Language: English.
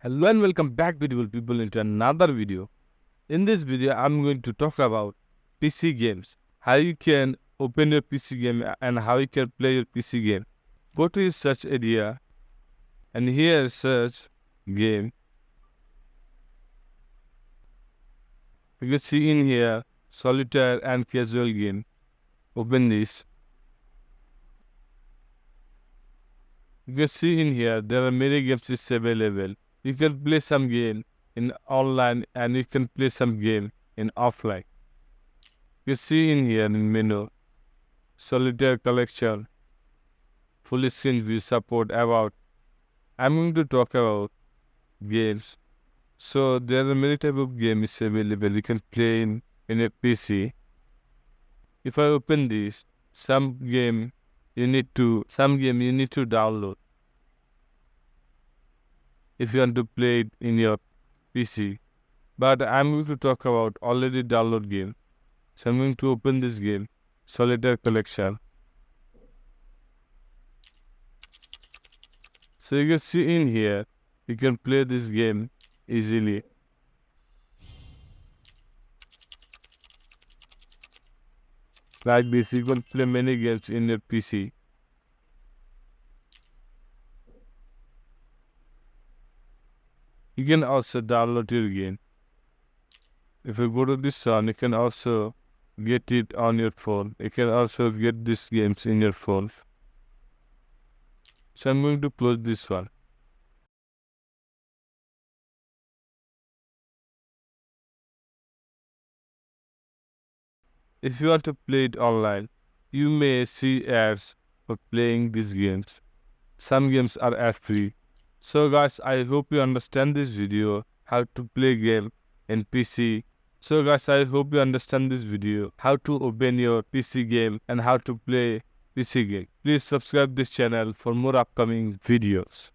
Hello and welcome back, beautiful people, into another video. In this video, I'm going to talk about PC games. How you can open your PC game and how you can play your PC game. Go to your search area and here search game. You can see in here Solitaire and casual game. Open this. You can see in here there are many games is available. You can play some game in online and you can play some game in offline. You see in here in menu, Solitaire collection, full screen view support about. I'm going to talk about games. So there are many type of games available. You can play in a PC. If I open this, some game you need to download. If you want to play it in your PC. But I'm going to talk about already download game. So I'm going to open this game, Solitaire collection. So you can see in here, you can play this game easily. Like this, you can play many games in your PC. You can also download your game. If you go to this one, you can also get it on your phone. You can also get these games in your phone. So I'm going to close this one. If you want to play it online, you may see ads for playing these games. Some games are ad-free. So guys, I hope you understand this video, how to play game in PC. So guys, I hope you understand this video, how to open your PC game and how to play PC game. Please subscribe this channel for more upcoming videos.